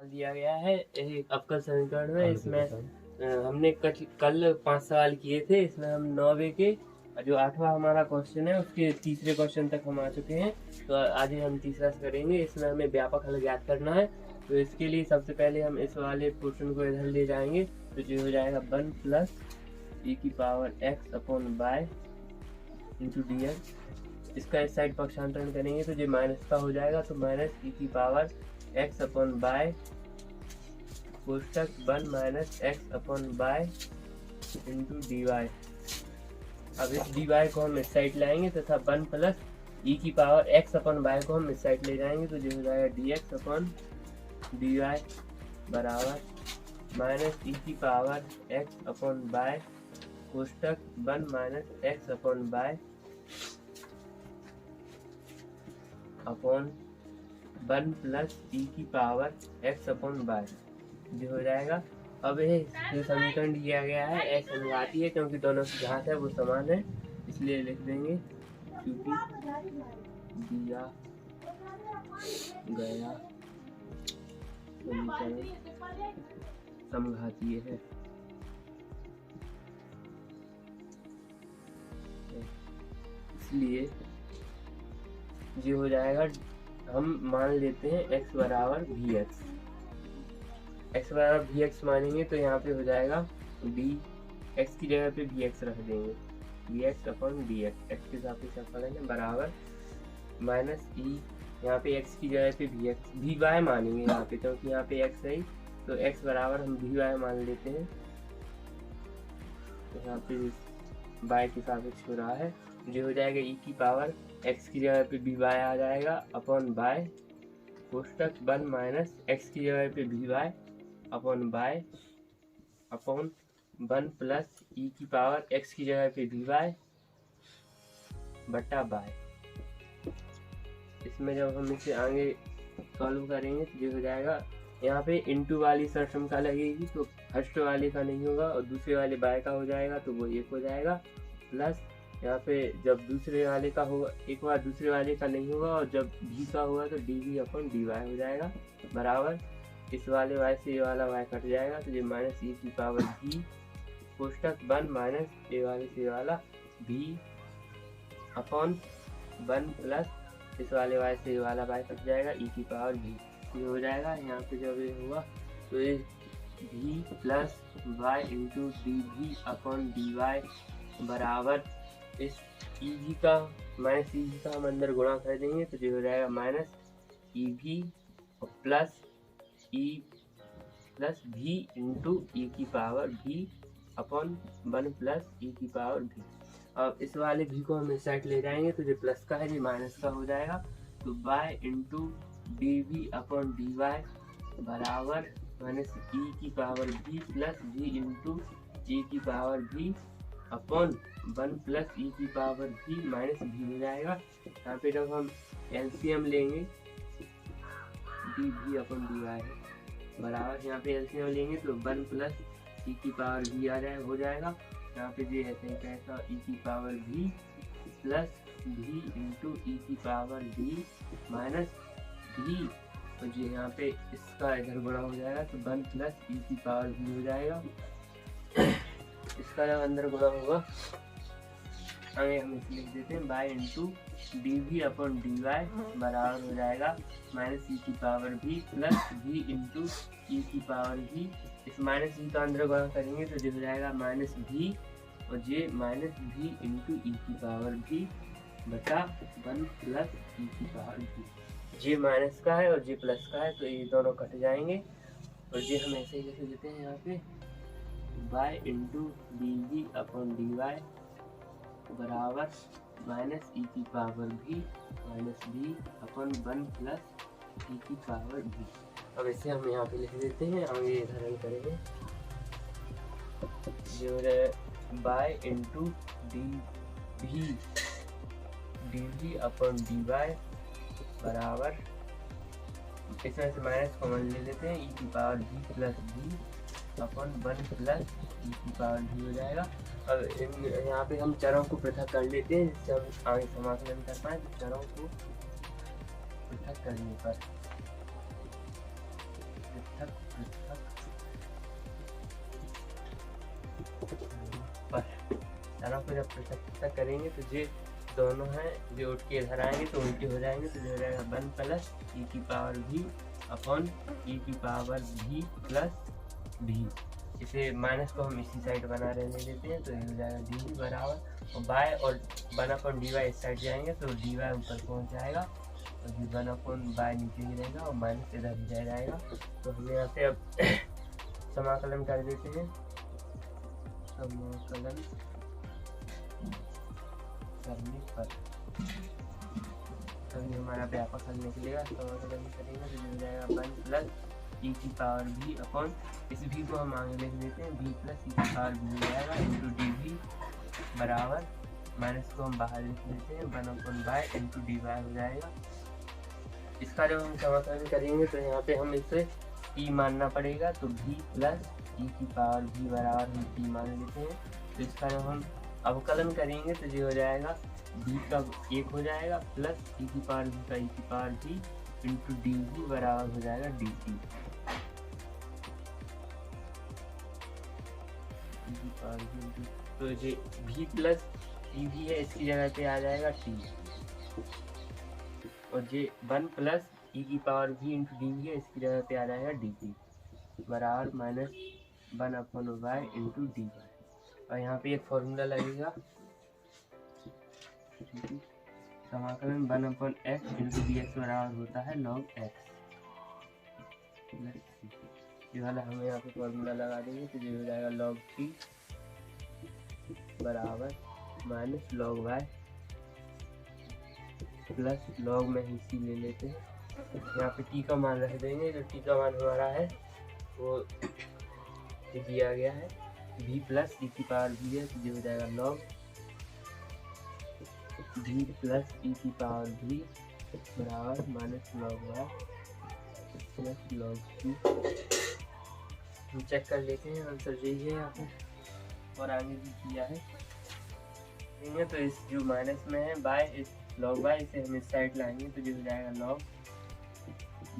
दिया गया है एक अवकल समीकरण में। इसमें हमने कल 5 सवाल किए थे। इसमें हम 9वें के जो 8वां हमारा क्वेश्चन है उसके तीसरे क्वेश्चन तक हम आ चुके हैं। तो आज हम तीसरा करेंगे। इसमें हमें व्यापक हल ज्ञात करना है। तो इसके लिए सबसे पहले हम इस वाले पोर्शन को इधर ले जाएंगे। तो जो हो जाएगा 1 plus e⁻x upon by into dx। इसका इस साइड पक्षांतरण करेंगे तो जो माइनस का हो जाएगा। तो माइनस e⁻x अपॉन बाय कोष्टक 1 minus x upon by into dy। अब इस dy को हम इस साइड लाएंगे तथा 1 प्लस e⁻x अपॉन बाय को हम इस साइड ले जाएंगे। तो जो हो जाएगा dx अपॉन dy बराबर माइनस e⁻x अपॉन बाय कोष्टक 1 minus x upon by upon 1 plus e⁻x upon by जो हो जाएगा। अब ये जो समीकरण दिया गया है ऐसे अनुपाती है क्योंकि दोनों की घात है वो समान है, इसलिए लिख देंगे क्योंकि दिया गया समीकरण समघातीय है। इसलिए जो हो जाएगा हम मान लेते हैं x बराबर vx। x बराबर vx मानेंगे तो यहाँ पे हो जाएगा d, x की जगह पे vx रख देंगे, dx अपॉन dx x के सापेक्ष अवकलन है बराबर माइनस e, यहाँ पे x की जगह पे vy मानेंगे यहाँ पे क्योंकि यहाँ पे x है तो x बराबर हम vy मान लेते हैं। तो यहाँ पे y के सापेक्ष हो रहा है जो हो जाएगा e⁻x की जगह पे vy आ जाएगा अपॉन बाय कोष्टक 1 माइनस x की जगह पे vy upon by upon 1 plus e⁻x की जगह पे vy बटा बाय। इसमें जब हम इसे आगे सॉल्व करेंगे तो जो हो जाएगा यहाँ पे इंटू वाली सरसमता लगेगी तो फर्स्ट वाले का नहीं होगा और दूसरे वाले बाय का हो जाएगा तो वो 1 हो जाएगा प्लस यहाँ पे जब दूसरे वाले का होगा एक बार दूसरे वाले का नहीं होगा और जब भी का होगा तो dv अपॉन dy हो जाएगा बराबर इस वाले y से ये वाला y कट जाएगा तो ये माइनस e⁻v कोष्टक 1 माइनस ये वाले से ये वाला v अपॉन 1 प्लस इस वाले y से ये वाला y कट जाएगा e⁻v। ये हो जाएगा यहाँ पे जब ये होगा तो ये v plus y into dv upon dy बराबर इस Eg का माइनस Eg का हम अंदर गुणा कर देंगे तो जो हो जाएगा minus Ev plus E plus V into e⁻v upon 1 plus e⁻v। अब इस वाले v को हम इस साइड ले जाएंगे तो जो प्लस का है जो माइनस का हो जाएगा तो y into dv upon dy बराबर minus e⁻v plus v into e⁻v upon 1 plus e⁻v minus v हो जाएगा। यहाँ पे जब हम एलसीएम लेंगे dv अपॉन dy है बराबर यहाँ पे एलसीएम लेंगे तो 1 प्लस e⁻v आ जाए हो जाएगा। यहाँ पे जो ऐसे कैसा e⁻v plus v into e⁻v minus v तो जो यहाँ पे इसका इधर गुणा हो जाएगा तो 1 प्लस e⁻v हो जाएगा। इसका जब अंदर गुणा होगा आगे हम इसे लिख देते हैं bye into dv upon dy बराबर हो जाएगा minus e⁻v plus v into e⁻v। इस माइनस v का अंदर गुणा करेंगे तो जो हो जाएगा माइनस v और ये माइनस v इंटू e⁻v बटा 1 प्लस e⁻v। ये माइनस का है और ये प्लस का है तो ये दोनों कट जाएंगे और ये हम ऐसे ही लिख देते हैं यहाँ पे bye into dv upon dy बराबर minus e⁻v minus v upon 1 plus e⁻v। अब इसे हम यहाँ पे लिख देते हैं आगे इधर हल करेंगे जो है bye into dv upon dy बराबर इसमें से माइनस कॉमन ले लेते हैं e⁻v plus v upon 1 plus e⁻v हो जाएगा। अब यहाँ पे हम चरों को पृथक कर लेते हैं जिससे हम आगे समाकलन कर पाए। तो चरों को पृथक करने पर दोनों को जब पृथक करेंगे तो ये दोनों हैं जो उठ के इधर आएंगे तो उल्टे हो जाएंगे, तो ये हो जाएगा 1 प्लस ई की पावर v अपॉन ई की पावर v प्लस v। इसे माइनस को हम इसी साइड बना रहने देते हैं, तो ये हो जाएगा डी बराबर, और बाय और 1 अपॉन डी वाई इस साइड जाएंगे तो डी वाई ऊपर पहुँच जाएगा, और ये 1 अपॉन बाय नीचे ही रहेगा और माइनस इधर ही रह जाएगा। तो हम यहाँ पे अब समाकलन कर देते हैं। समाकलन करने पर तभी हमारा व्यापक हल निकलेगा। समाकलन करेंगे तो हो जाएगा 1 प्लस ई की पावर v अपॉन, इस v को हम आगे लिख देते हैं, v प्लस ई की पावर v हो जाएगा इंटू डी वी बराबर, माइनस को हम बाहर लिख देते हैं 1 upon by into d y हो जाएगा। इसका जब हम समाकलन करेंगे तो यहाँ पे हम इसे p मानना पड़ेगा, तो v प्लस ई की पावर v बराबर हम p मान लेते हैं। तो इसका जब हम अवकलन करेंगे तो ये हो जाएगा v का 1 हो जाएगा प्लस ई की पावर v का ई की power v into d v बराबर हो जाएगा डी टी। तो ये v प्लस ई वी है, इसकी जगह पे आ जाएगा t, और ये 1 प्लस ई की power v into d v है, इसकी जगह पे आ जाएगा डी टी बराबर minus 1 upon y into d y. और यहाँ पे एक फॉर्मूला लगेगा, समाकलन 1 upon x into d x बराबर होता है लॉग एक्स। ये वाला हम यहाँ पे फॉर्मूला लगा देंगे तो ये हो जाएगा लॉग टी बराबर minus log y plus log में ही सी ले लेते हैं। यहाँ पे टी का मान रख देंगे, जो टी का मान हमारा है वो दिया गया है v प्लस ई की पावर v है, तो ये हो जाएगा लॉग v प्लस ई की पावर v बराबर minus log y plus log c. हम चेक कर लेते हैं, आंसर यही है यहाँ पे और आगे भी किया है। तो इस जो माइनस में है बाय इस लॉग वाई, इसे हम इस साइड लाएंगे तो ये हो जाएगा लॉग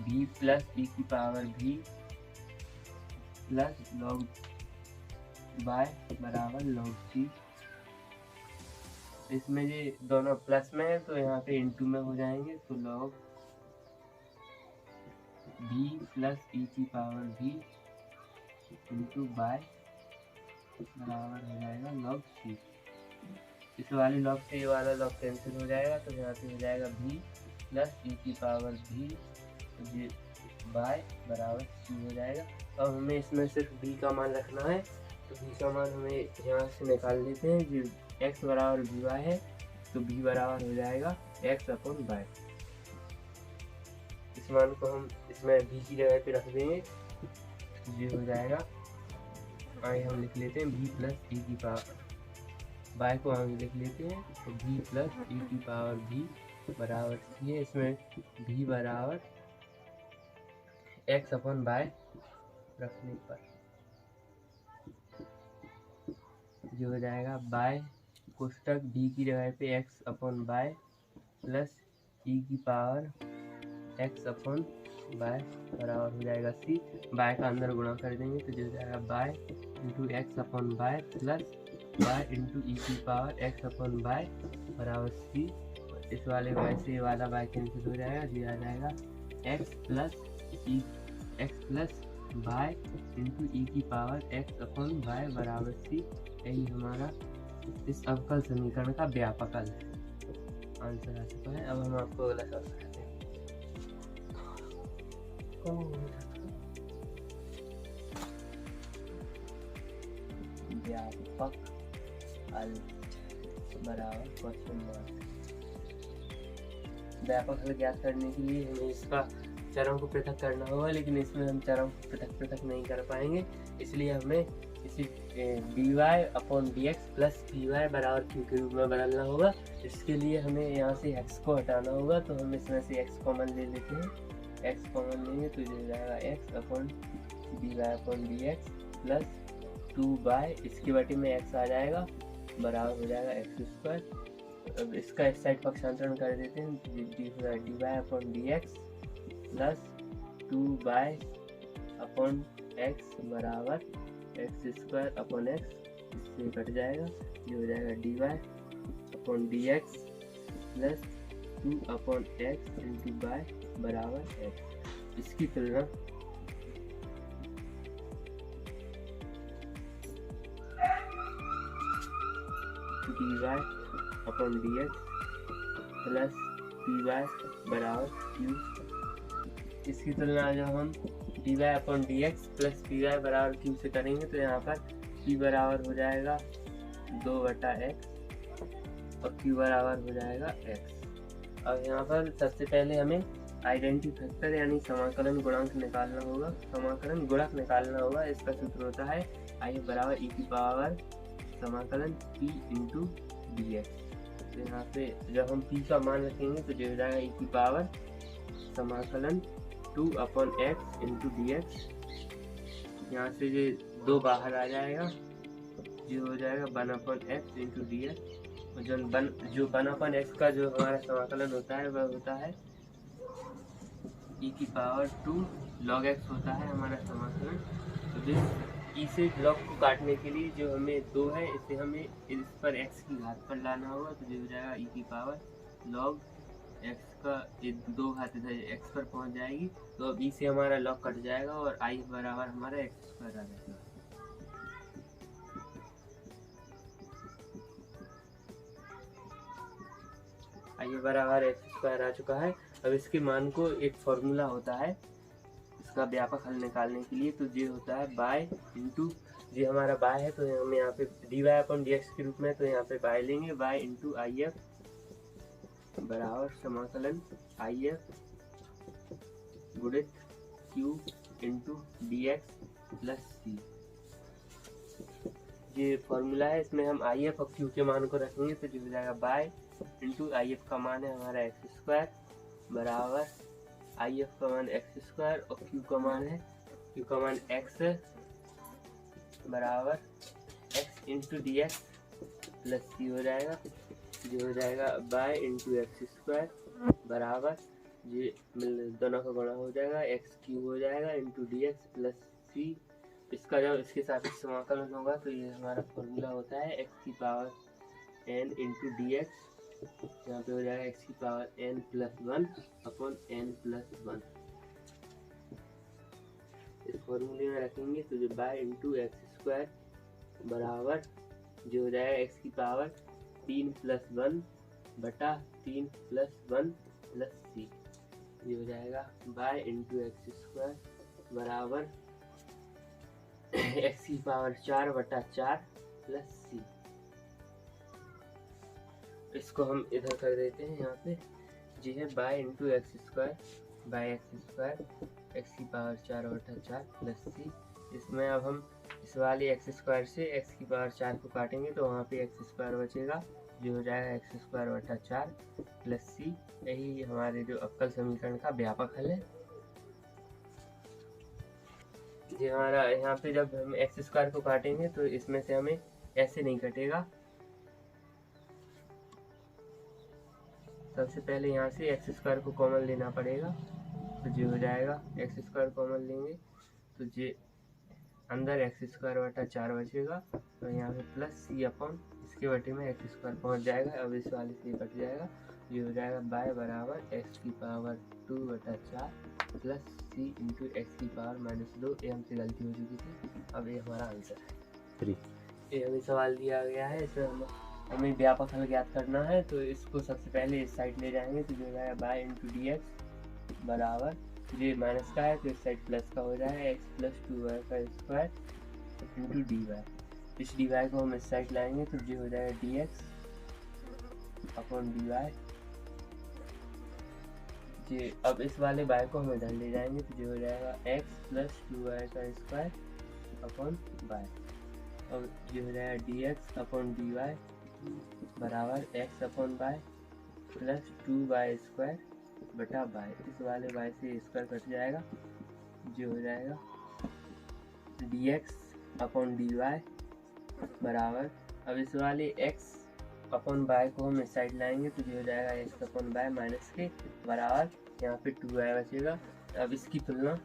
v प्लस ई की power v plus log y बराबर लॉग सी। इसमें ये दोनों प्लस में है तो यहाँ पे इनटू में हो जाएंगे, तो लॉग v प्लस ई की पावर v इंटू बाय बराबर हो जाएगा लॉग सी। इस वाले लॉग से ये वाला लॉग कैंसिल हो जाएगा, तो यहाँ पे हो जाएगा v प्लस ई की पावर v ये बाय बराबर सी हो जाएगा। अब हमें इसमें सिर्फ b का मान रखना है, तो b का मान हमें यहाँ से निकाल लेते हैं। जो x बराबर वी वाई है तो b बराबर हो जाएगा x अपॉन वाई। इस मान को हम इसमें b की जगह पे रख देंगे, ये हो जाएगा, आगे हम लिख लेते हैं b प्लस ई की पावर, वाई को आगे लिख लेते हैं तो b प्लस ई की पावर v बराबर सी है। इसमें v बराबर x अपॉन वाई रखने पर जो हो जाएगा बाय कोष्टक b की जगह पे x upon y plus e की पावर x अपॉन वाई बराबर हो जाएगा सी। बाय का अंदर गुणा कर देंगे तो जो हो जाएगा by into x upon y plus y into e की पावर x अपॉन वाई बराबर सी। इस वाले वाई से वाला वाई कैंसिल हो जाएगा, ये आ जाएगा x plus y into e की पावर x अपॉन वाई बराबर सी। यही हमारा इस अवकल समीकरण का व्यापक हल है। आंसर आ चुका है। अब हम आपको अगला सवाल करते हैं। व्यापक हल बराबर क्वेश्चन मार्क। व्यापक हल ज्ञात करने के लिए हमें इसका चरों को पृथक करना होगा, लेकिन इसमें हम चरों को पृथक नहीं कर पाएंगे, इसलिए हमें इसी d y upon d x plus p y बराबर क्यू के रूप में बदलना होगा। इसके लिए हमें यहाँ से x को हटाना होगा, तो हम इसमें से x कॉमन ले लेते हैं। x कॉमन लेंगे तो ये जाएगा x upon d y upon d x plus 2y, इसके बटे में x आ जाएगा बराबर हो जाएगा एक्स स्क्वायर। अब इसका इस साइड पक्षांतरण कर देते हैं, d y upon d x plus 2y upon x बराबर एक्स स्क्वायर अपॉन एक्स इससे कट जाएगा, ये हो जाएगा dy upon dx plus 2 upon x into y बराबर x। इसकी तुलना dy upon dx plus py बराबर q। इसकी तुलना जब हम dy upon dx plus py बराबर q से करेंगे तो यहाँ पर p बराबर हो जाएगा 2/x और q बराबर हो जाएगा x। अब यहाँ पर सबसे पहले हमें आइडेंटिटी फैक्टर यानी समाकलन गुणांक निकालना होगा, समाकलन गुणक निकालना होगा। इसका सूत्र होता है आई बराबर ई की पावर समाकलन p इंटू डी एक्स। तो यहाँ पे जब हम p का मान रखेंगे तो जो हो जाएगा ई की पावर समाकलन 2 upon x into d x. यहाँ से ये 2 बाहर आ जाएगा, जो हो जाएगा 1 upon x into d x. जो 1 अपॉन एक्स का जो हमारा समाकलन होता है वह होता है ई की पावर 2 log x होता है हमारा समाकलन। तो ई से log को काटने के लिए जो हमें 2 है इसे हमें इस पर x की घात पर लाना होगा, तो जो हो जाएगा ई की पावर log x का 2 घात इधर x पर पहुंच जाएगी। तो अब ई से हमारा log कट जाएगा और i बराबर हमारा x स्क्वायर आ जाएगा। आई बराबर एक्स स्क्वायर आ चुका है। अब इसके मान को एक फॉर्मूला होता है इसका व्यापक हल निकालने के लिए, तो ये होता है बाय इंटू, ये हमारा बाय है तो हम यहाँ पे d y upon d x के रूप में, तो यहाँ पे बाय लेंगे, बाय इंटू आई एफ बराबर समाकलन आई एफ गुणित q into d x plus c. ये फॉर्मूला है, इसमें हम आई एफ और क्यू के मान को रखेंगे तो जो हो जाएगा बाय इंटू आई एफ का मान है हमारा एक्स स्क्वायर बराबर आई एफ का मान एक्स स्क्वायर और क्यू का मान है क्यू का मान एक्स बराबर x into d x plus c हो जाएगा, जो हो जाएगा बाय इंटू एक्स स्क्वायर बराबर ये दोनों का गुणा हो जाएगा एक्स क्यू हो जाएगा इंटू डी एक्स प्लस सी। इसका जब इसके साथ समाकलन होगा तो ये हमारा फॉर्मूला होता है एक्स की power n into d x, यहाँ पे हो जाएगा एक्स की power n plus 1 upon n plus 1। इस फॉर्मूले में रखेंगे तो जो बाय इंटू एक्स स्क्वायर बराबर जो हो जाएगा एक्स की पावर 3 प्लस 1 बटा 3 प्लस 1 प्लस सी। ये हो जाएगा बाय इंटू एक्स स्क्वायर बराबर एक्स की पावर 4 बटा 4 प्लस सी। इसको हम इधर कर देते हैं, यहाँ पे जी है bye into x square by x square x की पावर 4 बटा 4 प्लस सी। इसमें अब हम इस वाले एक्स स्क्वायर से एक्स की पावर 4 को काटेंगे तो वहाँ पे एक्स स्क्वायर बचेगा, जो हो जाएगा एक्स स्क्वायर बटा 4 प्लस सी। यही हमारे जो अवकल समीकरण का व्यापक हल है। ये हमारा यहाँ पे जब हम एक्स स्क्वायर को काटेंगे तो इसमें से हमें ऐसे नहीं कटेगा। सबसे पहले यहाँ से एक्स स्क्वायर को कॉमन लेना पड़ेगा, तो जो हो जाएगा एक्स स्क्वायर कॉमन लेंगे तो ये अंदर एक्स स्क्वायर बटा 4 बचेगा, तो यहाँ पे प्लस सी अपॉन इसके बटे में एक्स स्क्वायर पहुँच जाएगा। अब इस वाले से कट जाएगा, ये हो जाएगा बाय बराबर एक्स की पावर 2 बटा 4 प्लस सी इंटू एक्स की पावर -2। ये हमसे गलती हो चुकी थी। अब ये हमारा आंसर है। ये हमें सवाल दिया गया है, इसमें हमें व्यापक हल ज्ञात करना है, तो इसको सबसे पहले इस साइड ले जाएंगे तो जो हो जाएगा बाय इंटू डी एक्स बराबर ये माइनस का है तो इस साइड प्लस का हो जाएगा एक्स प्लस 2y का स्क्वायर इंटू डी वाई। इस डी वाई को हम इस साइड लाएंगे तो जो हो जाएगा d x upon d y. जी अब इस वाले y को हम इधर ले जाएंगे तो जो हो जाएगा x प्लस 2y का स्क्वायर अपॉन y। अब ये हो जाएगा d x upon d y बराबर x upon y plus 2y square बटा y। इस वाले y से स्क्वायर कट जाएगा, जो हो जाएगा d x upon d y बराबर, अब इस वाले x अपॉन y को हम इस साइड लाएंगे तो जो हो जाएगा x अपॉन y माइनस के बराबर यहाँ पे 2y बचेगा। अब इसकी तुलना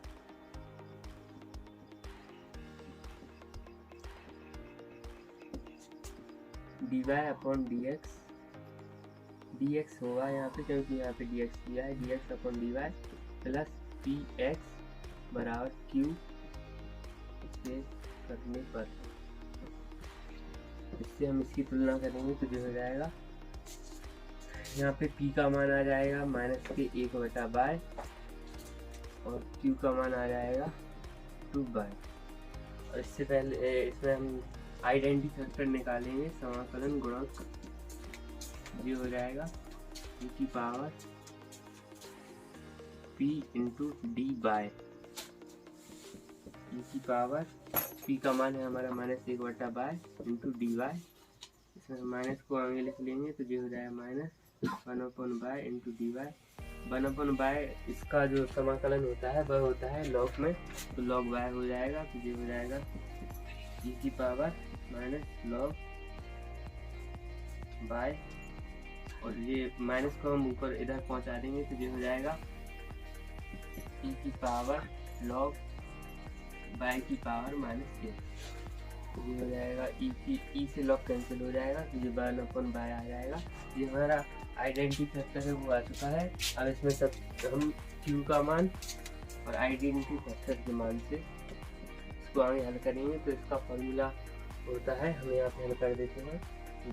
d y upon d x, d x होगा यहाँ पे क्योंकि यहाँ पे डी एक्स दिया है, d x upon d y plus p x बराबर क्यू से करने पर, इससे हम इसकी तुलना करेंगे तो जो हो जाएगा यहाँ पे p का मान आ जाएगा माइनस के 1/बाय और q का मान आ जाएगा 2/, और इससे पहले इसमें हम आइडेंटिटी फैक्टर निकालेंगे, समाकलन गुणक ये हो जाएगा e की power p into d y, e की पावर p का मान है हमारा माइनस 1/बाय इंटू डी वाई, इसमें माइनस को आगे लिख लेंगे तो ये हो जाएगा माइनस 1/बाय इंटू डी वाई। 1/बाय इसका जो समाकलन होता है वह होता है लॉग में, तो लॉग बाय हो जाएगा तो ये हो जाएगा e की पावर माइनस लॉग बाय, और ये माइनस को हम ऊपर इधर पहुंचा देंगे तो ये हो जाएगा e की पावर लॉग बाय की पावर माइनस ए, तो ये हो जाएगा ई से लॉग कैंसिल हो जाएगा तो ये 1/बाय आ जाएगा। ये हमारा आइडेंटिटी फैक्टर है वो आ चुका है। अब इसमें सब हम q का मान और आइडेंटिटी फैक्टर के मान से इसको आगे हल करेंगे, तो इसका फॉर्मूला होता है, हम यहाँ पे हल कर देते हैं।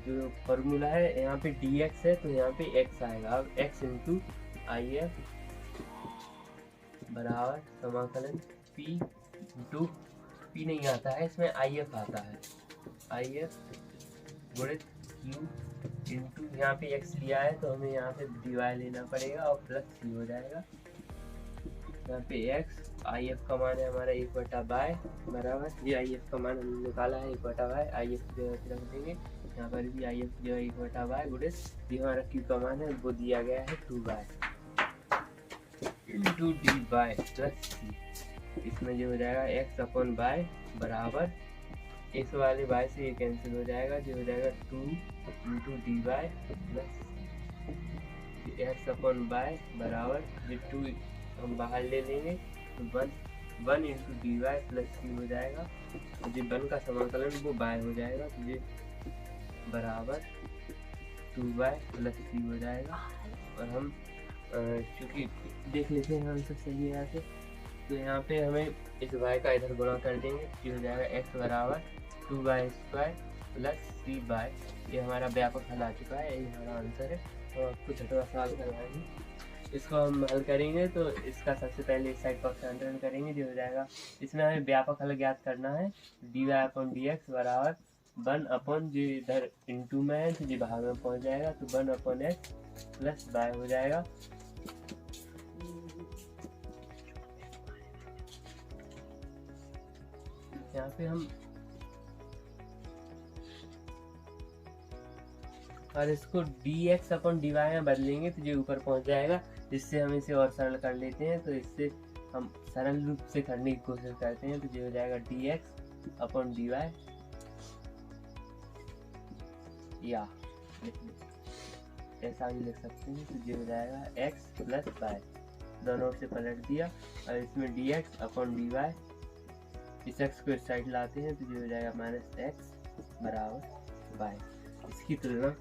जो फॉर्मूला है यहाँ पे dx है तो यहाँ पे x आएगा, अब x इंटू आई एफ बराबर समाकलन p इंटू p नहीं आता है, इसमें आई एफ आता है, आई एफ गुणित q इंटू यहाँ पे x लिया है तो हमें यहाँ पे dy लेना पड़ेगा और प्लस c हो जाएगा। यहाँ पे x आई एफ का मान है हमारा 1/बाय बराबर, ये आई एफ का मान हमने निकाला है 1/बाय, आई एफ रख देंगे यहाँ पर भी, आई एफ जो है 1/बाय गुणित ये हमारा q का मान है वो दिया गया है 2/, into d y plus c, इसमें जो हो जाएगा x अपॉन बाय बराबर इस वाले बाय से ये कैंसिल हो जाएगा, जो हो जाएगा 2 into d y plus x upon y बराबर ये 2 हम बाहर ले लेंगे तो 1 into d y plus c हो जाएगा, तो ये 1 का समाकलन वो बाय हो जाएगा तो ये बराबर 2y प्लस सी हो जाएगा। और हम चूँकि देख लेते हैं आंसर सही है यहाँ से, तो यहाँ पे हमें इस y का इधर गुणा कर देंगे, ये हो जाएगा x बराबर 2y² प्लस सी बाय, ये हमारा व्यापक हल आ चुका है, यही हमारा आंसर है। तो आपको छठवां सवाल करवाएंगे, इसको हम हल करेंगे तो इसका सबसे पहले इस साइड पक्षांतरण करेंगे, जो हो जाएगा इसमें हमें व्यापक हल ज्ञात करना है, dy/dx बराबर 1 जो इधर इंटू में है तो जो भाग में पहुँच जाएगा तो 1/x प्लस बाय हो जाएगा। यहाँ पे हम और इसको dx/dy में बदलेंगे तो जो ऊपर पहुंच जाएगा, जिससे हम इसे और सरल कर लेते हैं। तो इससे हम सरल रूप से करने की कोशिश करते हैं, तो जो हो जाएगा dx/dy, या ऐसा भी लिख सकते हैं, तो जो हो जाएगा x प्लस बाय, दोनों से पलट दिया और इसमें dx/dy, इस x को इस साइड लाते हैं तो जो हो जाएगा -x बराबर बाय। इसकी तुलना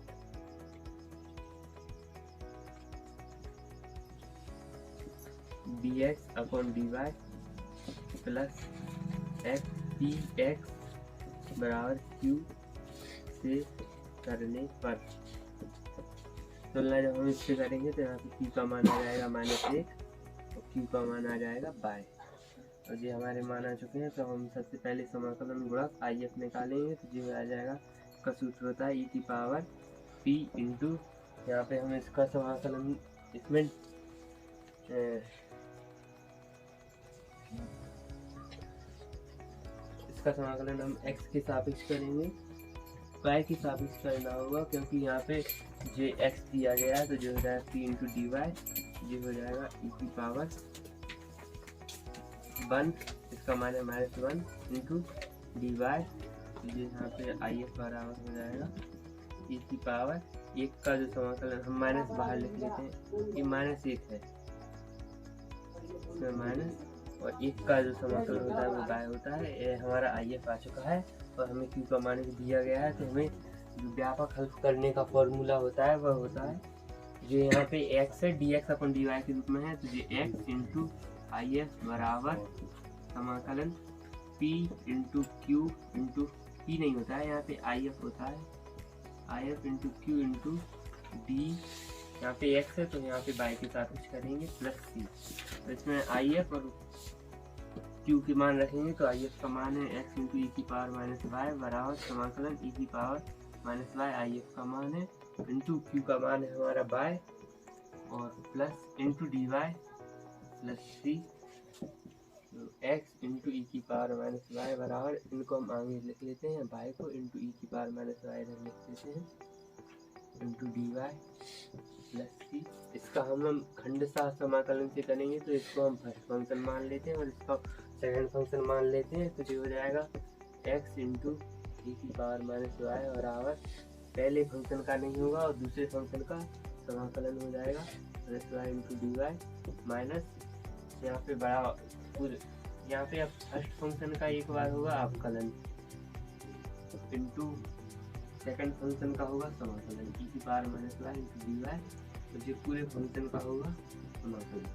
dx/dy प्लस px बराबर q से करने पर, तुलना जब हम इससे करेंगे तो यहाँ पे q का मान आ जाएगा -1 और q का मान आ जाएगा बाय, और ये हमारे मान आ चुके हैं। तो हम सबसे पहले समाकलन गुणक आई एफ निकालेंगे, तो जो आ जाएगा का सूत्र होता है e की पावर p इंटू, यहाँ पे हम इसका समाकलन इसमें इसका समाकलन हम x के सापेक्ष करेंगे, y के सापेक्ष करना होगा क्योंकि यहाँ पे जो x दिया गया है, तो जो हो जाएगा p इंटू डी वाई, ये हो जाएगा e की पावर 1, इसका मान है -1 इंटू डी वाई, ये यहाँ पे आई एफ बराबर हो जाएगा e की पावर 1 का जो समाकलन हम माइनस बाहर लिख लेते हैं, ये -1 है, इसमें माइनस, और 1 का जो समाकलन होता है वो बाय होता है। ये हमारा आई एफ आ चुका है और हमें q का मान दिया गया है, तो हमें जो व्यापक हल करने का फॉर्मूला होता है वह होता है जो यहाँ पे x है dx अपन dy के रूप में है, तो ये x इंटू आई एफ बराबर समाकलन p into q into p नहीं होता है, यहाँ पे आई एफ होता है, आई F into q into D, यहाँ पे x है तो यहाँ पे y के साथ कुछ करेंगे प्लस c, तो इसमें आई एफ और q के मान रखेंगे, तो आई एफ का मान है x इंटू ई की पावर माइनस वाई बराबर समाकलन ई की power minus y, I F का मान है इंटू क्यू का मान है हमारा y और plus into d y plus c, तो x इंटू ई की पावर माइनस वाई बराबर, इनको हम आगे लिख लेते हैं y को इंटू ई की पावर माइनस वाई इधर लिख लेते हैं इंटू डी वाई प्लस सी। इसका हम खंडशः समाकलन से करेंगे तो इसको हम फर्स्ट फंक्शन मान लेते हैं और इसका सेकंड फंक्शन मान लेते हैं, तो जो हो जाएगा x इंटू ई की पावर माइनस वाई बराबर पहले फंक्शन का नहीं होगा और दूसरे फंक्शन का समाकलन हो जाएगा plus y into d y minus यहाँ पे बड़ा पूरे, यहाँ पे अब फर्स्ट फंक्शन का एक बार होगा अवकलन इंटू सेकंड फंक्शन का होगा समाकलन ई की power minus y into d y, तो जो पूरे फंक्शन का होगा समाकलन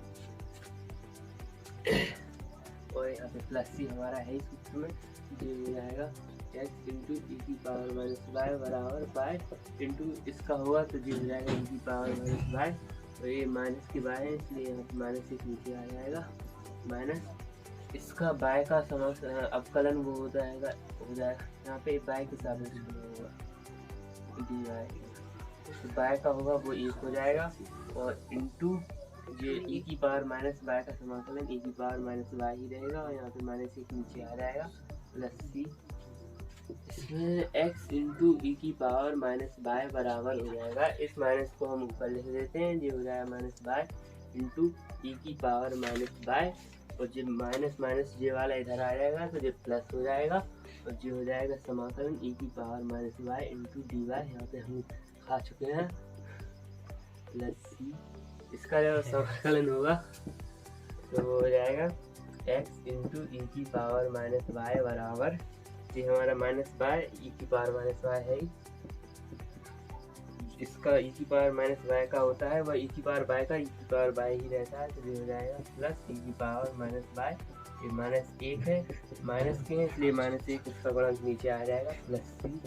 और यहाँ पे प्लस सी हमारा है इस सूत्र में, जो हो जाएगा x इंटू ई की पावर माइनस वाई बराबर बाय इंटू इसका होगा तो जो हो जाएगा ई की पावर माइनस वाई, तो ये माइनस की बाय है इसलिए यहाँ पे माइनस एक नीचे आ जाएगा माइनस इसका बाय का अवकलन वो हो जाएगा यहाँ पे बाय के साथ होगा डी वाई, तो बाय का होगा वो एक हो जाएगा और इंटू जो ई की पावर माइनस वाई का समाकलन ई की पावर माइनस वाई ही रहेगा और यहाँ पे माइनस एक नीचे आ जाएगा प्लस सी, इसमें x इंटू ई की पावर माइनस वाई बराबर हो जाएगा, इस माइनस को हम ऊपर लिख देते हैं, ये हो जाएगा माइनस वाई इंटू ई की पावर माइनस वाई और जब माइनस माइनस जे वाला इधर आ जाएगा तो ये प्लस हो जाएगा और जो हो जाएगा समाकलन ई की power minus y into d y, यहाँ पे हम खा चुके हैं प्लस सी, इसका जब समाकलन होगा तो वो हो जाएगा x इंटू ई की पावर माइनस वाई बराबर, ये हमारा माइनस वाई ई की पावर माइनस वाई है, इसका ई की पावर माइनस वाई का होता है वह ई की पावर वाई का ई की पावर वाई ही रहता है, तो ये हो जाएगा प्लस ई की पावर माइनस वाई, ये माइनस एक है माइनस के हैं इसलिए माइनस एक, इसका गुणक नीचे आ जाएगा प्लस सी,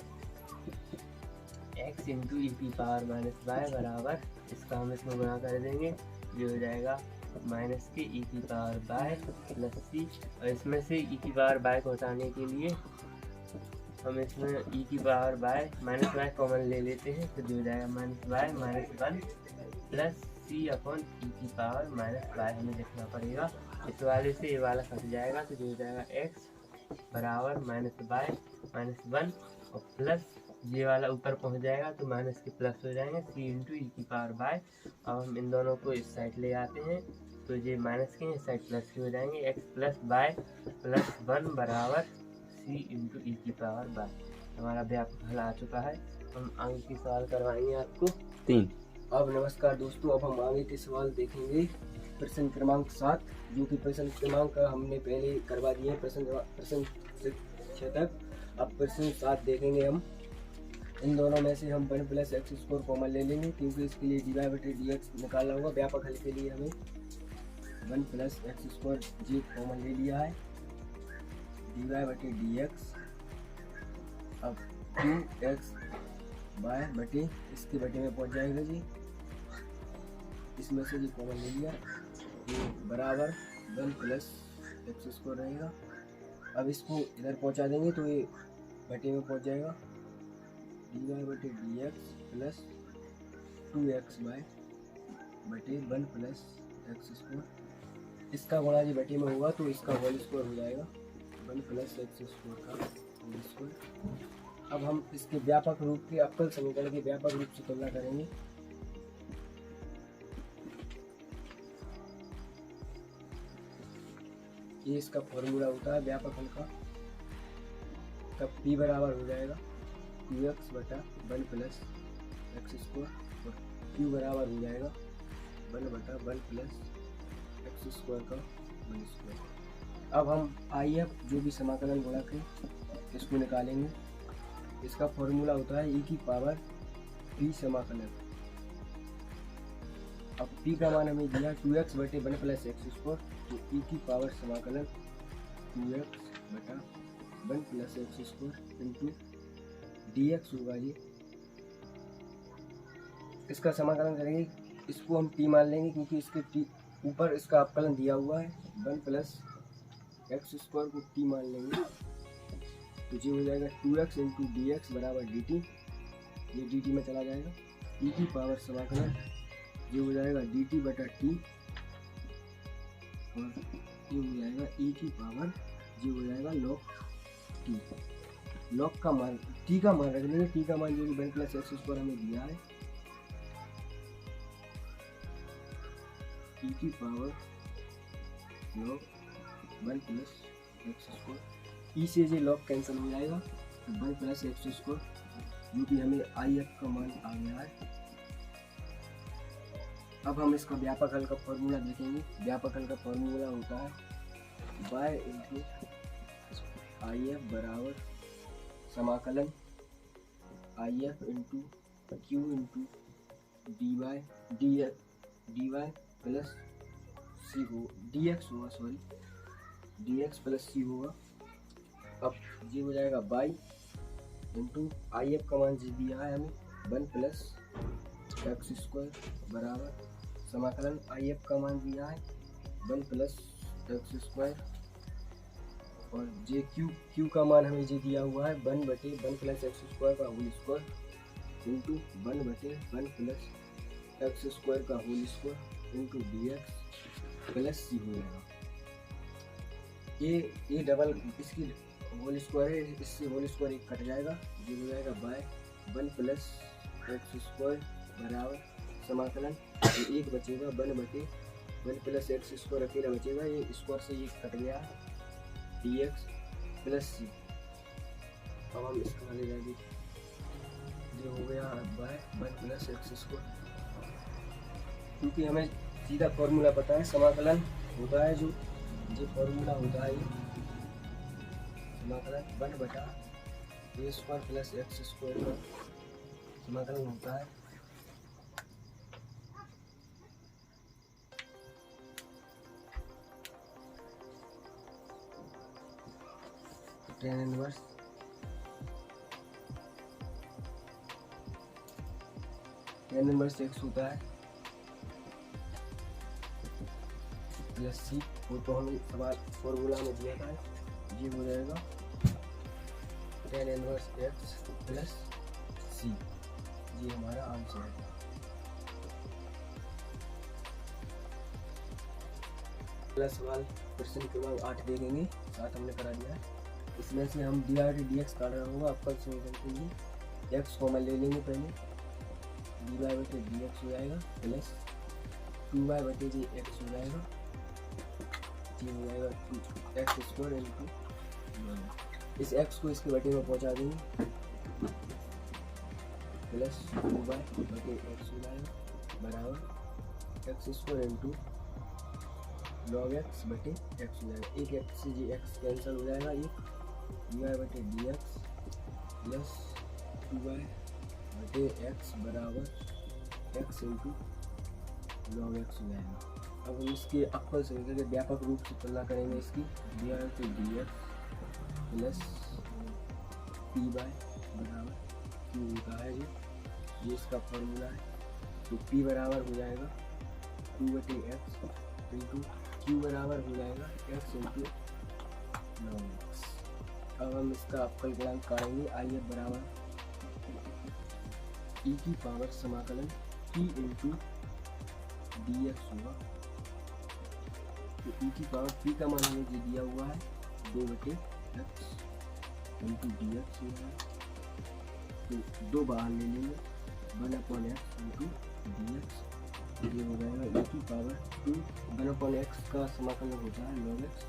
x इंटू ई की पावर माइनस वाई बराबर, इसका हम इसमें गुणा कर देंगे, ये हो जाएगा माइनस के ई की पावर वाई प्लस सी, और इसमें से ई की पावर वाई को हटाने के लिए हम इसमें ई की power y minus y common ले लेते हैं, तो जो हो जाएगा minus y minus one plus c upon e की पावर माइनस वाई हमें लिखना पड़ेगा, इस वाले से ये वाला कट जाएगा, तो जो हो जाएगा x बराबर माइनस वाई माइनस वन और प्लस ये वाला ऊपर पहुंच जाएगा तो माइनस के प्लस हो जाएंगे सी इंटू ई की पावर वाई, अब हम इन दोनों को इस साइड ले आते हैं तो ये माइनस के इस साइड प्लस के हो जाएंगे, x plus y plus one बराबर सी इंटू ई की पावर वाई, हमारा व्यापक हल आ चुका है। हम आगे की सवाल करवाएंगे आपको 3। अब नमस्कार दोस्तों, अब हम आगे के सवाल देखेंगे प्रश्न क्रमांक 7, जो कि प्रश्न क्रमांक हमने पहले करवा दिए प्रश्न 6 तक। अब प्रश्न 7 देखेंगे हम। इन दोनों में से हम 1 प्लस एक्स स्क्वायर कॉमन ले लेंगे, क्योंकि इसके लिए डी वाई बटे डी एक्स निकालना होगा। व्यापक हल के लिए हमें 1 प्लस एक्स स्क्वायर जी कॉमन ले लिया है, डी वाई बटे डी एक्स। अब 2x वाई बटे इसके बटे में पहुंच जाएगा जी, इसमें से जी कॉमन ले लिया, ये बराबर 1 प्लस एक्स स्क्वायर रहेगा। अब इसको इधर पहुंचा देंगे तो ये बटे में पहुंच जाएगा, डी वाई बटे d x plus 2x y बटे 1 प्लस एक्स स्क्वायर। इसका गुणा जी बटे में होगा तो इसका होल स्क्वायर हो जाएगा, 1 प्लस एक्स स्क्वायर का होल स्क्वायर। अब हम इसके व्यापक रूप के अवकल समीकरण के व्यापक रूप से तुलना करेंगे। ये इसका फॉर्मूला होता है व्यापक हल का, तब p बराबर हो जाएगा 2x बटा 1 प्लस एक्स स्क्वायर और q बराबर हो जाएगा 1 बटा 1 प्लस एक्स स्क्वायर का होल स्क्वायर। अब हम आई एफ जो भी समाकलन गुणक है इसको निकालेंगे। इसका फॉर्मूला होता है e की पावर p समाकलन। अब p का मान हमें दिया 2x बटे 1 प्लस एक्स स्क्वायर, तो e की पावर समाकलन 2x बटा 1 plus x square into dx होगा ये। इसका समाकलन करेंगे, इसको हम t मान लेंगे क्योंकि इसके t ऊपर इसका अवकलन दिया हुआ है। 1 प्लस एक्स स्क्वायर को t मान लेंगे तो ये हो जाएगा 2x इंटू डी एक्स बराबर डी टी, ये डी टी में चला जाएगा। e की पावर समाकलन ये हो जाएगा डी टी बटा टी, और ये हो जाएगा e की पावर ये हो जाएगा log t। log का मान t का मान रख लेंगे, t का मान जो कि 1 प्लस एक्स स्क्वायर हमें दिया है, e की power log 1 plus x square. E से ये लॉग कैंसिल हो जाएगा, तो 1 प्लस एक्स स्क्वायर जो कि हमें आई एफ का मान आ गया है। अब हम इसका व्यापक हल का फॉर्मूला देखेंगे। व्यापक हल का फॉर्मूला होता है वाई इंटू आई एफ बराबर समाकलन I F into q into d y plus c हो डी एक्स होगा, sorry d x plus c होगा। अब ये हो जाएगा बाई इंटू आई एफ का मान जी दिया है हमें 1 प्लस एक्स स्क्वायर बराबर समाकलन आई एफ का मान दिया है 1 प्लस एक्स स्क्वायर, और जे क्यू का मान हमें जे दिया हुआ है 1 बटे 1 प्लस एक्स स्क्वायर का होल स्क्वायर इंटू 1 बटे 1 प्लस एक्स स्क्वायर का whole square into d x plus c हो जाएगा। ये डबल इसकी होल स्क्वायर है, इससे होल स्क्वायर एक कट जाएगा, ये हो जाएगा बाय 1 प्लस एक्स स्क्वायर बराबर समाकलन ये एक बचेगा 1 बटे 1 प्लस एक्स स्क्वायर अकेला बचेगा, ये स्क्वायर से ये कट गया डी एक्स प्लस सी। अब हम इसका ले जाएंगे, ये हो गया बाय 1 प्लस एक्स स्क्वायर, क्योंकि हमें सीधा फॉर्मूला पता है समाकलन होता है जो ये फॉर्मूला होता है ये समाकलन 1 बटा ए स्क्वायर प्लस एक्स स्क्वायर का समाकलन होता है tan इनवर्स एक्स होता है प्लस सी, वो तो हमें सवाल फॉर्मूला में दिया था, ये हो जाएगा tan inverse x plus c, ये हमारा आंसर है। अगला सवाल प्रश्न क्रमांक 8 देखेंगे, 7 हमने करा दिया है। इसमें से हम डी आर डी एक्स काट रहा होगा, आपका समीकरण के लिए एक्स कॉमन ले लेंगे पहले, डी वाई बटे डी एक्स हो जाएगा प्लस 2y बटे जी एक्स हो जाएगा, ये हो जाएगा 2x स्क्वायर इंटू इस x को इसके बटे में पहुंचा देंगे प्लस 2y बटे x हो जाएगा बराबर x square into log x बटे x हो जाएगा। एक x से जी x कैंसिल हो जाएगा, ये dy बटे dx प्लस 2y बटे x बराबर x इंटू लॉग x हो जाएगा। अब हम इसके अक्वल समीकरण के व्यापक रूप से तुलना करेंगे इसकी, dy बटे dx प्लस पी बाय बराबर q होता है ये इसका फॉर्मूला है, तो p बराबर हो जाएगा 2 बटे x इंटू q बराबर हो जाएगा x इंटू लॉग x। अब हम इसका अवकल गुणांक काटेंगे, आई एफ बराबर e की पावर समाकलन t इंटू डी एक्स होगा, तो e की पावर p का मान हमें जो दिया हुआ है 2 बटे एक्स इंटू डी एक्स होगा, तो 2 बाहर ले लेंगे 1 upon x into d x, ये हो जाएगा e की पावर 2 1 अपॉन एक्स का समाकलन होता है लॉग एक्स।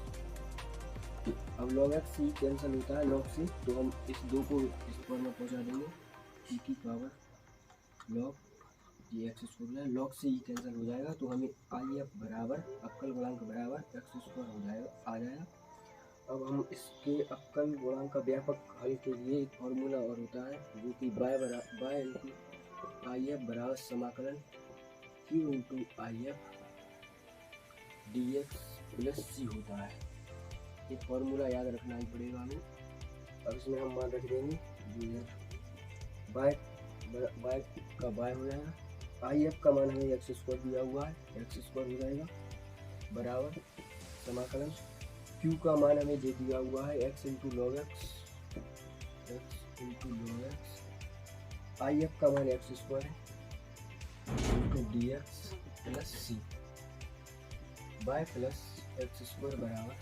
अब लॉग एक्स ही कैंसिल होता है लॉग से, तो हम इस 2 को इस फॉर्म में पहुंचा देंगे, e की पावर लॉग ये एक्स स्क्वायर है, लॉग से ही कैंसिल हो जाएगा, तो हमें आई एफ बराबर अवकल गुणांक बराबर एक्स स्क्वायर हो जाएगा आ जाएगा। अब हम इसके अवकल गुणांक का व्यापक हल के लिए एक फॉर्मूला और होता है जो कि बाय इंटू आई एफ बराबर समाकलन q into I F d x plus c होता है। ये फॉर्मूला याद रखना ही पड़ेगा हमें। अब इसमें हम मान रख देंगे बाय का बाय हो जाएगा, आई एफ का मान हमें एक्स स्क्वायर दिया हुआ है, एक्स स्क्वायर हो जाएगा बराबर समाकलन क्यू का मान हमें जे दिया हुआ है एक्स इंटू लॉग एक्स, आई एफ का मान एक्स स्क्वायर है इंटू डी एक्स प्लस सी बाय प्लस एक्स स्क्वायर बराबर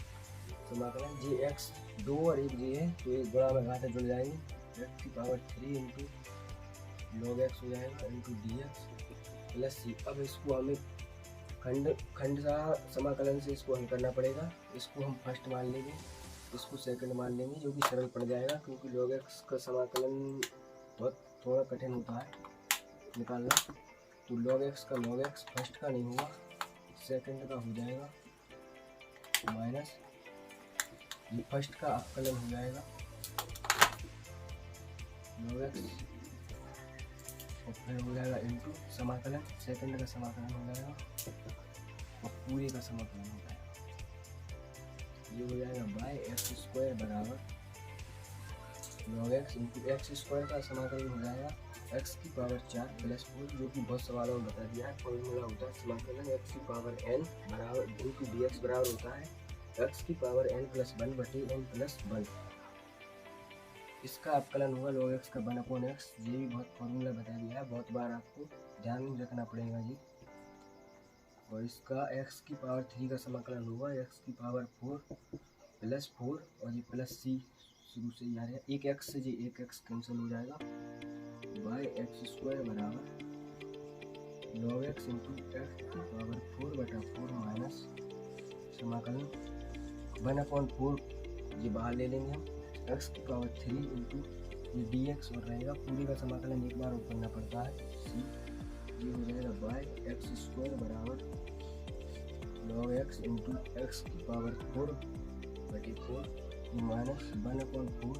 समाकलन जे एक्स 2 और 1 जे है तो एक गुणा में घाटा जुड़ जाएंगे, एक्स की पावर 3 इंटू लॉग एक्स हो जाएगा इंटू डी एक्स प्लस सी। अब इसको हमें खंड समाकलन से इसको हल करना पड़ेगा। इसको हम फर्स्ट मान लेंगे, इसको सेकंड मान लेंगे, जो कि सरल पड़ जाएगा क्योंकि log x का समाकलन बहुत थोड़ा कठिन होता है निकालना। तो log x फर्स्ट का नहीं होगा, सेकंड का हो जाएगा माइनस ये फर्स्ट का अवकलन हो जाएगा log x और फिर हो जाएगा इंटू समाकलन, सेकंड का समाकलन हो जाएगा और पूरे का समाकलन हो जाएगा। ये हो जाएगा बाय एक्स स्क्वायर बराबर log x into x square का समाकलन हो जाएगा एक्स की पावर 4 प्लस 4, जो कि बहुत सवालों में बता दिया है। फॉर्मूला होता है समाकलन एक्स की पावर n बराबर इंटू डी एक्स बराबर होता है एक्स की पावर n प्लस 1 बटे n प्लस 1। इसका अवकलन होगा log x का 1/x। ये भी बहुत फॉर्मूला बता दिया है, बहुत बार आपको ध्यान में रखना पड़ेगा जी। और इसका x की पावर 3 का समाकलन होगा x की पावर 4 प्लस 4 और ये प्लस c शुरू से ही आ रहा है, एक x से जी एक x कैंसिल हो जाएगा बाय एक्स स्क्वायर बराबर log x इंटू एक्स की पावर 4/4 माइनस समाकलन 1/4 ये बाहर ले लेंगे हम x की पावर 3 इंटू ये डी एक्स और रहेगा, पूरी का समाकलन एक बार और करना पड़ता है c। ये हो जाएगा बाय एक्स स्क्वायर बराबर log x इंटू एक्स की पावर 4/4 माइनस 1/4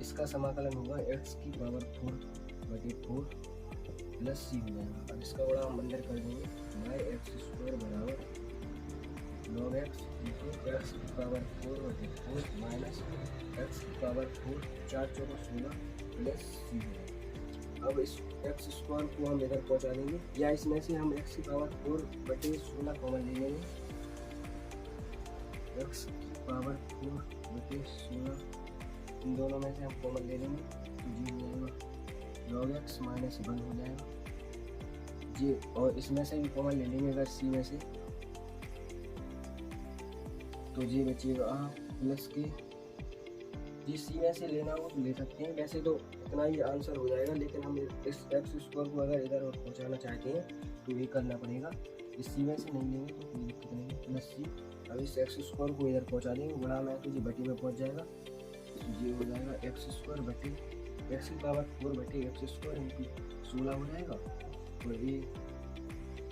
इसका समाकलन होगा x की पावर 4/4 प्लस c हो जाएगा। अब इसका बड़ा हम अंदर कर देंगे बाय एक्स स्क्वायर बराबर log x इंटू एक्स की पावर 4/4 माइनस एक्स की पावर 4 4 4 16 प्लस सी। अब इस एक्स स्क्वायर को हम इधर पहुंचा देंगे या इसमें से हम एक्स की पावर 4/16 कॉमन ले लेंगे, एक्स की पावर 4/16 इन दोनों में से हम कॉमन ले लेंगे तो जी हो जाएगा log x माइनस 1 हो जाएगा जी, और इसमें से भी कॉमन ले लेंगे अगर सी में से तो जी बचेगा प्लस के, जी सी में से लेना हो तो ले सकते हैं, वैसे तो इतना ही आंसर हो जाएगा, लेकिन हम इस एक्स स्क्वायर को अगर इधर और पहुंचाना चाहते हैं तो ये करना पड़ेगा। इस सी में से नहीं लेंगे तो कोई दिक्कत नहीं है प्लस सी। अब इस एक्स स्क्वायर को इधर पहुंचा देंगे गुणा में तो जी बटी में पहुंच जाएगा, तो ये हो जाएगा एक्स स्क्वायर बटे एक्स की पावर 4/x स्क्वायर इंटू 16 हो जाएगा। तो ये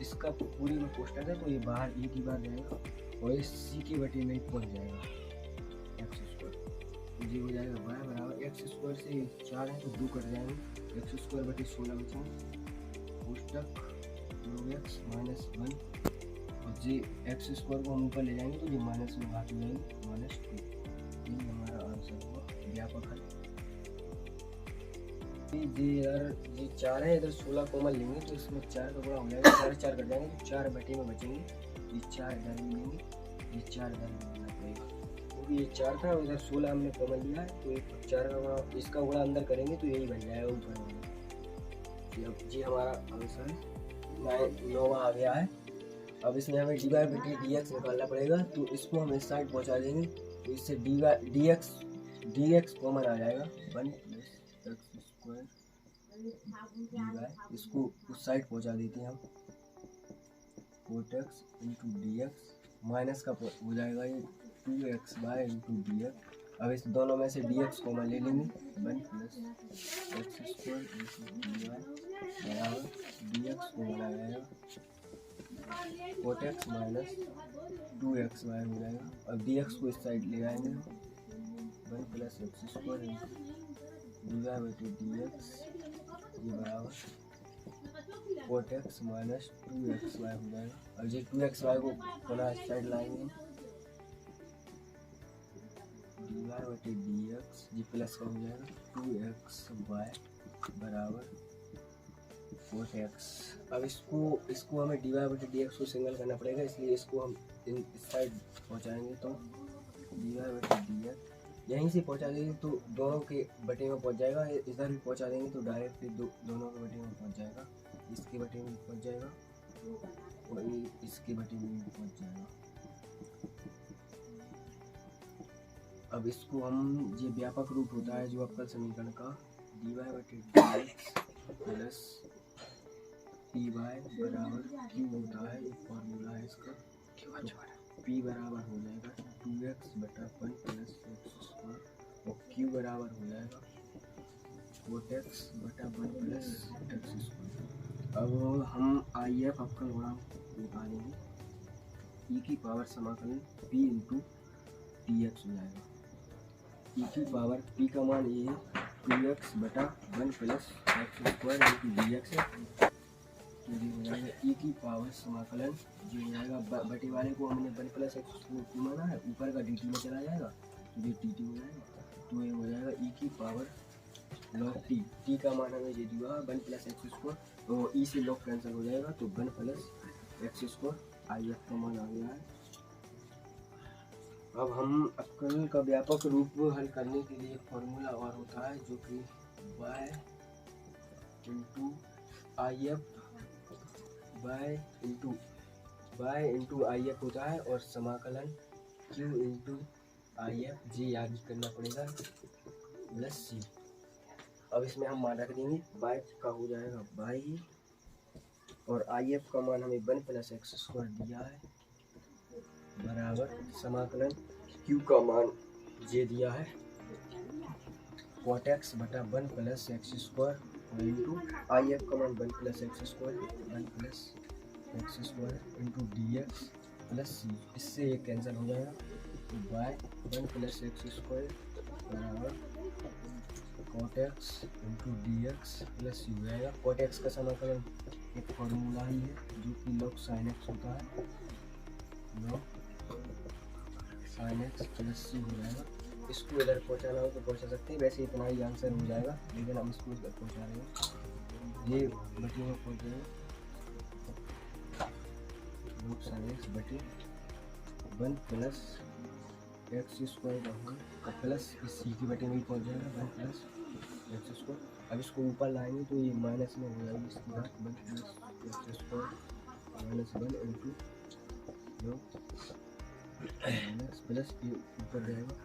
इसका पूरी में कोष्टक है तो ये बाहर एक ही बार जाएगा और इस सी की बटे में पहुंच जाएगा एक्स स्क्वायर, तो ये हो जाएगा y बराबर एक्स स्क्वायर से 4 है तो 2 कट जाएंगे, एक्स स्क्वायर बटे 16 बचेंगे कोष्टक log x माइनस 1 और जी एक्स स्क्वायर को हम ऊपर ले जाएंगे तो ये माइनस में घात हो जाएंगे -2। ये हमारा आंसर हुआ व्यापक हल। जी यार ये 4 है, इधर 16 कॉमन लेंगे तो इसमें 4 का गुणा हो जाएगा, 4 कट जाएंगे तो 4 बटे में बचेंगे, ये 4 इधर भी लेंगे, ये 4 इधर भी लेना पड़ेगा क्योंकि ये 4 था उधर 16 हमने कॉमन लिया है तो एक 4 का गुणा इसका गुणा अंदर करेंगे तो यही बन जाएगा ऊपर में। जी हमारा आंसर 9 आ गया है। अब इसमें हमें dy/dy dx निकालना पड़ेगा तो इसको हम इस साइड पहुँचा देंगे तो इससे dx कॉमन आ जाएगा 1 + x स्क्वायर dy, इसको उस साइड पहुंचा देते हैं हम 4x into d x minus का हो जाएगा ये 2x/* dx। अब इस दोनों में से dx कॉमन ले लेंगे 1 + x स्क्वायर इंटू dy बराबर dx कॉमन आ जाएगा कोट एक्स माइनस 2xy हो जाएगा और dx को इस साइड ले आएंगे 1 प्लस एक्स स्क्वायर dy बटे dx ये बराबर कोट एक्स माइनस 2xy हो जाएगा और ये 2xy को पुनः इस साइड लाएंगे dy बटे dx ये प्लस का हो जाएगा 2xy बराबर कोट एक्स। अब इसको हमें dy बटे dx को सिंगल करना पड़ेगा, इसलिए इसको हम इस साइड पहुंचाएंगे तो dy बटे dx यहीं से पहुंचा देंगे तो दोनों के बटे में पहुंच जाएगा, इधर भी पहुंचा देंगे तो डायरेक्टली दोनों के बटे में पहुंच जाएगा, इसके बटे में पहुंच जाएगा और इसके बटे में पहुंच जाएगा। अब इसको हम ये व्यापक रूप होता है जो अवकल समीकरण का dy बटे dx प्लस पी वाई बराबर क्यू होता है, एक फॉर्मूला है इसका, पी बराबर हो जाएगा 2x बटा 1 प्लस एक्स स्क्वायर और क्यू बराबर हो जाएगा कोट एक्स बटा 1 प्लस एक्स स्क्वायर। अब हम आई एफ अवकल गुणांक निकालेंगे, ई की पावर समाकलन p इंटू डी एक्स हो जाएगा, ई की पावर p का मान ये 2x बटा 1 plus x square into d x है, हो जाएगा ई की पावर समाकलन जो हो जाएगा बटे वाले को हमने 1 प्लस एक्स स्क्वायर माना है, ऊपर का dt में चला जाएगा तो ये dt हो जाएगा, तो ये हो जाएगा ई की पावर log t का मान हमें ये दिया 1 प्लस एक्स स्क्वायर, तो ई से log कैंसिल हो जाएगा तो 1 प्लस एक्स स्क्वायर आई एफ का मान आ गया है। अब हम अवकल का व्यापक रूप हल करने के लिए फॉर्मूला और होता है जो कि y into I F y into I F होता है और समाकलन q into I F G आगे करना पड़ेगा प्लस सी। अब इसमें हम मान रख देंगे y का हो जाएगा y और आई एफ का मान हमें 1 प्लस एक्स स्क्वायर दिया है बराबर समाकलन q का मान जे दिया है कोट एक्स बटा 1 plus x square into I F का मान 1 plus x square 1 plus x square into d x plus c, इससे ये कैंसिल हो जाएगा तो बाय 1 प्लस एक्स स्क्वायर बराबर cot x into d x plus c हो जाएगा। कोट एक्स का समाकलन एक फॉर्मूला ही है जो कि लॉग साइन एक्स होता है, log sine x plus c हो जाएगा। इसको इधर पहुंचाना हो तो पहुंचा सकते हैं, वैसे इतना ही आंसर हो जाएगा, लेकिन हम इसको इधर पहुंचा रहे हैं, ये बटे में पहुंच जाएगा लॉग साइन एक्स बटे 1 प्लस एक्स स्क्वायर का प्लस इस सी की बटे में पहुंच जाएगा 1 प्लस एक्स स्क्वायर। अब इसको ऊपर लाएंगे तो ये माइनस में हो जाएगी, इसके बाद 1 plus x square minus 1 into minus plus के ऊपर जाएगा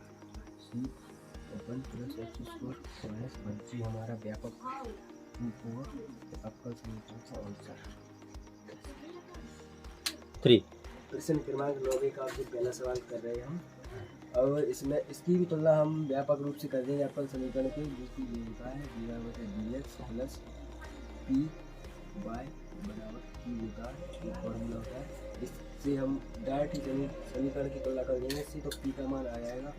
सी 1 प्लस एक्स स्क्वायर माइनस 1 जी हमारा व्यापक रूप होगा अवकल समीकरण का आंसर। 3 प्रश्न क्रमांक 9 का आपसे पहला सवाल कर रहे हैं हम, और इसमें इसकी भी तुलना हम व्यापक रूप से कर देंगे अवकल समीकरण के, जो कि ये होता है dy बटे dx प्लस पी वाई बराबर q होता है, ये फॉर्मूला होता है। इससे हम डायरेक्ट ही समीकरण की तुलना कर देंगे इससे, तो p का मान आ जाएगा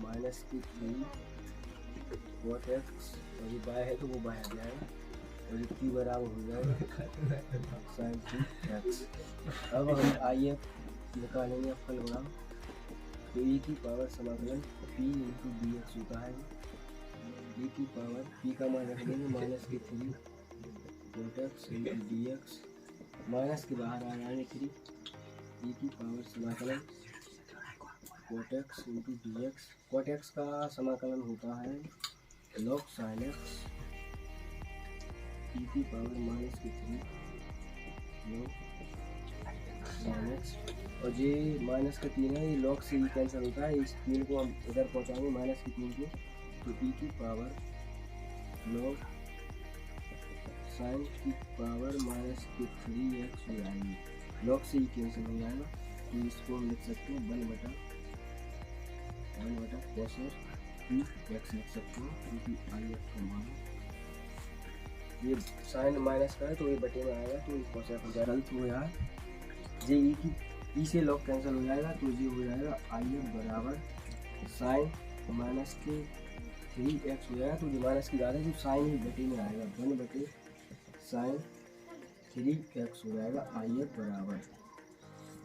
माइनस की 3 कोट एक्स और ये y है तो वो y आ जाएगा और ये q बराबर हो जाएगा साइन 2x। अब हम आई एफ निकालेंगे अवकल गुणांक, तो e की पावर समाकलन p इंटू डी एक्स होता है, e की पावर p का मान रख देंगे माइनस की 3 cot x into d x, minus के बाहर आ जाएंगे 3, e की पावर समाकलन cot x into d x, cot x का समाकलन होता है लॉग साइन एक्स e की पावर माइनस की 3 लॉग साइन एक्स, और ये माइनस का 3 है, ये लॉग से ही कैंसिल होता है, इस 3 को हम इधर पहुंचाएंगे माइनस की 3 को, तो e की पावर लॉग साइन की पावर माइनस की 3x हो जाएगी, लॉग से ही कैंसिल हो जाएगा, तो इसको हम लिख सकते हैं 1 बटा कोसेक 2x लिख सकते हैं, क्योंकि आई एफ का मान ये साइन माइनस का है तो ये बटे में आएगा, तो कोसेक हो जाएगा। गलत हो यार, जे ई से लॉग कैंसिल हो जाएगा, तो ये हो जाएगा आई एफ बराबर साइन माइनस के 3x हो जाएगा। तो जो माइनस की ज़्यादा है तो साइन ही बटे में आएगा, 1 बटे साइन 3x हो जाएगा आई एफ बराबर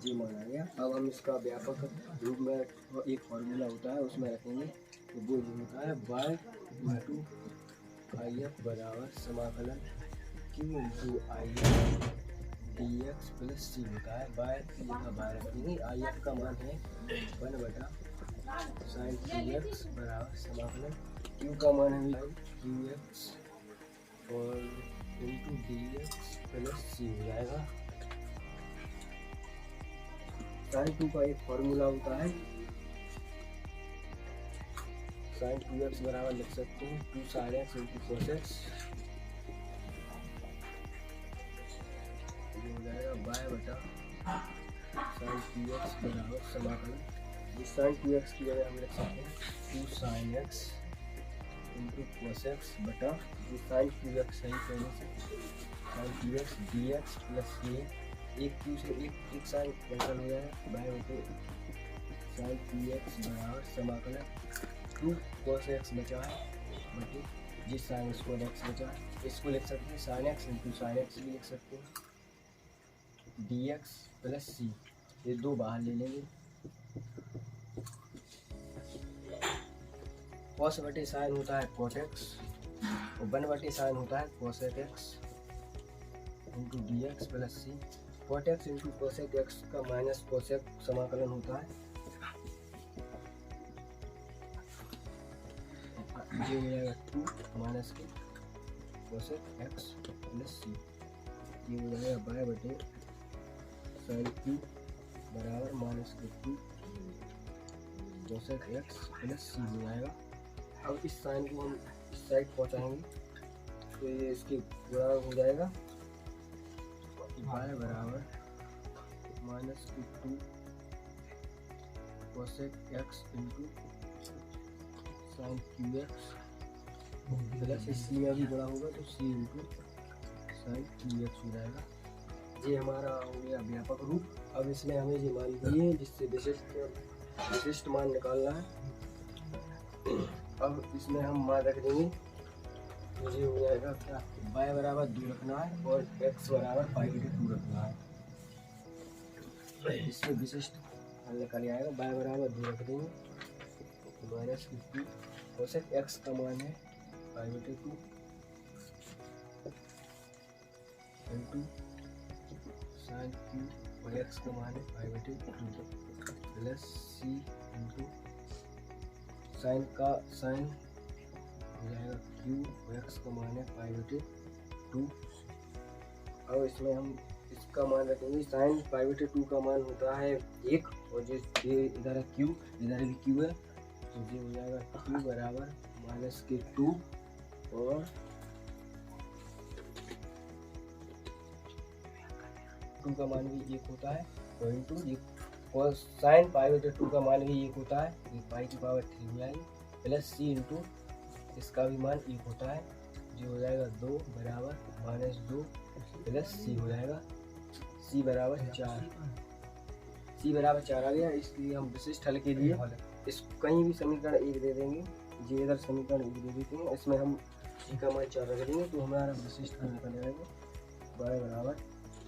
ये मान आ गया। अब हम इसका व्यापक रूप में एक फॉर्मूला होता है उसमें रखेंगे, तो वो ये होता है बाय इंटू आई एफ बराबर समाकलन q into I F d x plus c होता है। बाय की जगह बाय रखेंगे, आई एफ का मान है 1 बटा साइन 3x बराबर समाकलन क्यू का मान है क्यू एक्स और into d x plus c हो जाएगा। साइन 2 का एक फॉर्मूला होता है, साइन 2x बराबर लिख सकते हैं 2 sin x into cos x, ये हो जाएगा बाय बटा साइन 2x बराबर समाकलन, इस साइन 2x की जगह हम लिख सकते हैं 2 sin x into cos x बटा जो साइन 2x सही पहले से साइन 2x dx प्लस ये एक क्यू से एक साइन कैंसिल हो जाएगा, बाय बटे साइन 2x बराबर समाकलन 2 cos x बचा है बटे जिस साइन स्क्वायर x बचा है, इसको लिख सकते हैं sine x into sine x भी लिख सकते हैं dx प्लस c, ये दो बाहर ले लेंगे। cos बटे साइन होता है cot x और 1 बटे साइन होता है cosec x into dx plus c। cot x into cosec x का माइनस cosec समाकलन होता है, ये हो जाएगा 2 माइनस के cosec x प्लस c, ये हो जाएगा बाय बटे साइन q बराबर माइनस के 2 cosec x प्लस c हो जाएगा। अब इस साइन को हम इस साइड पहुँचाएंगे तो ये इसके गुणांक हो जाएगा, बाय बराबर माइनस के 2 cosec x into sine q x plus c में भी बड़ा होगा तो c into sine q x हो जाएगा। ये हमारा हो गया व्यापक रूप। अब इसमें हमें ये मान दिए जिससे विशिष्ट मान निकालना है। अब इसमें हम मान रख देंगे, तो ये हो जाएगा क्या, y बराबर 2 रखना है और x बराबर π/2 रखना है। इससे विशिष्ट हल निकल आएगा, y बराबर 2 रख देंगे माइनस 2 cosec x का मान है π/2 इंटू साइन q और x का मान है π/2 प्लस c इंटू साइन का साइन हो जाएगा q और x का मान है π/2। अब इसमें हम इसका मान रखेंगे, साइन π/2 का मान होता है 1 और जो ये इधर है q, इधर भी q है, तो ये हो जाएगा q बराबर माइनस के 2 और 2 का मान भी 1 होता है और इंटू और साइन π/2 का मान भी 1 होता है, ये पाई की पावर 3 में आएगी प्लस c इंटू इसका भी मान 1 होता है, जो हो जाएगा 2 बराबर माइनस 2 प्लस c हो जाएगा, c बराबर 4, c बराबर 4 आ गया। इसलिए हम विशिष्ट हल के लिए इस कहीं भी समीकरण 1 दे देंगे, ये इधर समीकरण 1 दे देते हैं, इसमें हम c का मान 4 रख देंगे तो हमारा विशिष्ट हल निकल जाएगा y बराबर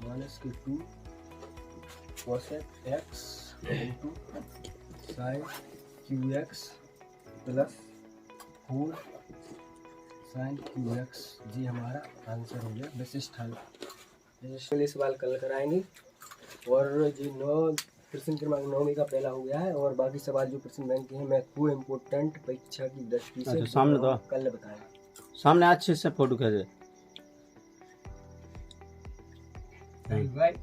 माइनस के 2 cosec x into sine q x plus 4 sine q x. जी हमारा आंसर हो गया विशिष्ट हल। इसके सवाल कल कराएंगे और जी 9 प्रश्न क्रमांक 9 का पहला हो गया है और बाकी सवाल जो प्रश्न बैंक के हैं महत्वपूर्ण इम्पोर्टेंट परीक्षा की दृष्टि से सामने तो कल बताएं, सामने अच्छे से फोटो खींचे। बाय।